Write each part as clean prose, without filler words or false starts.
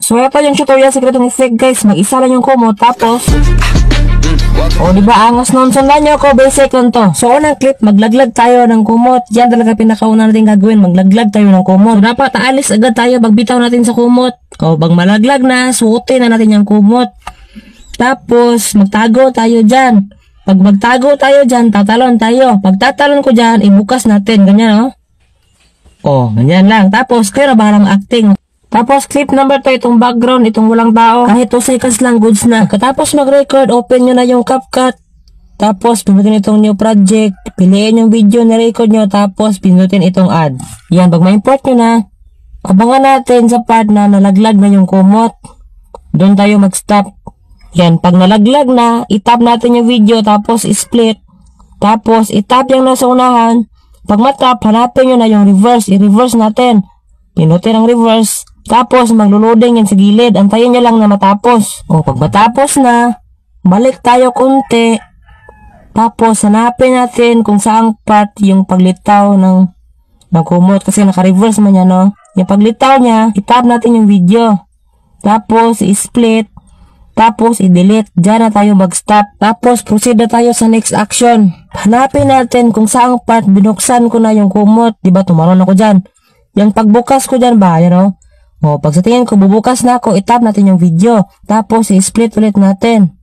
So ito yung tutorial sa ganitong effect guys. Mag-isa lang yung kumot tapos diba angas nun. Sundan nyo ako, basic lang to. So unang clip, maglaglag tayo ng kumot. Yan talaga pinakauna natin gagawin, maglaglag tayo ng kumot. So dapat aalis agad tayo, magbitaw natin sa kumot. O pag malaglag na, suotin na natin yung kumot. Tapos magtago tayo dyan. Pag magtago tayo dyan, tatalon tayo. Pag tatalon ko dyan, ibukas natin. Ganyan ganyan lang. Tapos kayo na bahalang acting. Tapos clip number 2, itong background, itong walang tao. Kahit 2 seconds lang, goods na. Katapos mag-record, open nyo na yung CapCut. Tapos pindutin itong new project. Piliin yung video na record nyo. Tapos pindutin itong add. Yan, pag ma-import nyo na, abangan natin sa part na nalaglag na yung kumot. Doon tayo mag-stop. Yan, pag nalaglag na, itap natin yung video. Tapos split. Tapos itap yung nasa unahan. Pag matap, hanapin nyo na yung reverse. I-reverse natin. Pindutin ang reverse. Tapos, magluloding yan sa gilid. Antayin nyo lang na matapos. Pag matapos na, balik tayo konti. Tapos, hanapin natin kung saang part yung paglitaw ng kumot. Kasi naka-reverse man yan, no? Yung paglitaw niya, itap natin yung video. Tapos, i-split. Tapos, i-delete. Diyan na tayo mag-stop. Tapos, proceed na tayo sa next action. Hanapin natin kung saang part binuksan ko na yung kumot. Diba, tumaron ako dyan. Yung pagbukas ko dyan ba, pag sa tingin ko, bubukas na ako, itap natin yung video. Tapos, i-split ulit natin.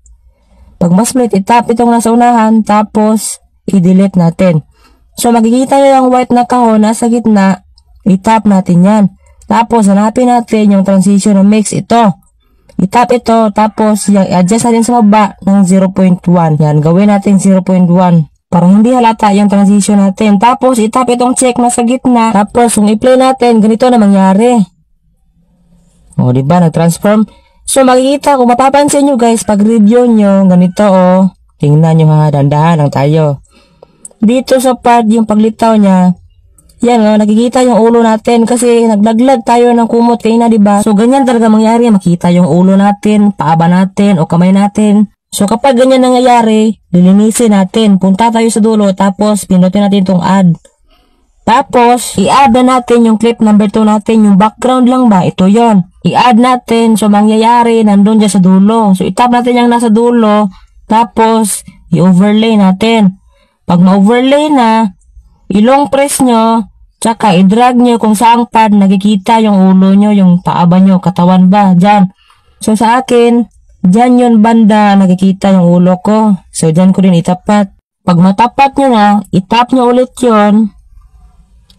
Pag ma-split, itap itong nasa unahan. Tapos, i-delete natin. So, makikita nyo yung white na kahon nasa gitna. Itap natin yan. Tapos, hanapin natin yung transition ng mix. Ito. Itap ito. Tapos, i-adjust natin sa baba ng 0.1. Yan, gawin natin 0.1. Parang hindi halata yung transition natin. Tapos, itap itong check na sa gitna. Tapos, kung i-play natin, ganito na mangyari. Diba? Nag-transform. So, makikita, kung mapapansin nyo guys, pag review nyo, ganito tingnan nyo ha, dandahan lang tayo. Dito sa part, yung paglitaw niya, yan nakikita yung ulo natin kasi naglaglag tayo ng kumot kayo na, diba? So, ganyan talaga mangyari. Makita yung ulo natin, paaba natin, o kamay natin. So, kapag ganyan nangyayari, lilinisin natin. Punta tayo sa dulo, tapos pinutin natin itong add. Tapos, i-add na natin yung clip number 2 natin. Yung background lang ba? Ito yon. I-add natin. So, mangyayari, nandun dyan sa dulo. So, itap natin yung nasa dulo. Tapos, i-overlay natin. Pag ma-overlay na, ilong press nyo, tsaka i-drag nyo kung saang part nakikita yung ulo nyo, yung paaba nyo, katawan ba? Dyan. So, sa akin, dyan yun banda nakikita yung ulo ko. So, dyan ko rin itapat. Pag matapat nyo na, itap nyo ulit yun.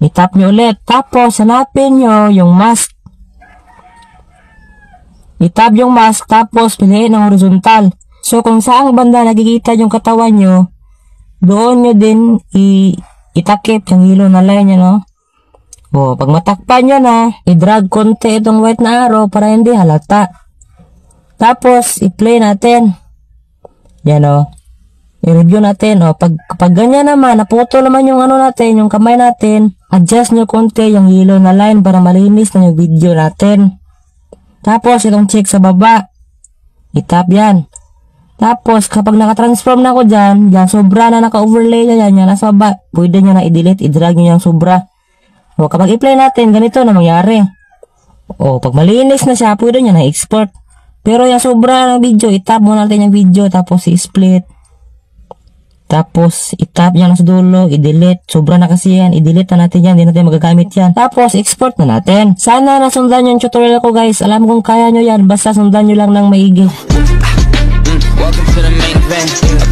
Itap nyo ulit. Tapos, hanapin nyo yung mask. Itap yung mask. Tapos, piliin ang horizontal. So, kung saang banda nakikita yung katawan nyo, doon nyo din itakip yung hilo na line nyo, pag matakpan nyo na, i-drag konti itong white na arrow para hindi halata. Tapos, i-play natin. Yan i-review natin. Pag ganyan naman, naputo naman yung natin, yung kamay natin, adjust nyo konti yung hilo na line para malinis na yung video natin. Tapos, itong check sa baba. Itap yan. Tapos, kapag naka-transform na ako dyan, sobra na naka-overlay yan nasa baba, pwede nyo na i-delete, i-drag nyo yung sobra. Kapag i-play natin, ganito na mangyari. Pag malinis na siya, pwede nyo na i-export. Pero yung sobra ng video, itap mo natin yung video, tapos i-split. Tapos, itap nyo na sa dulo, i-delete. Sobra na kasi yan, i-delete na natin yan, hindi natin magagamit yan. Tapos, export na natin. Sana nasundan yung tutorial ko guys. Alam kong kaya nyo yan, basta sundan nyo lang ng maigi. Welcome to the main event.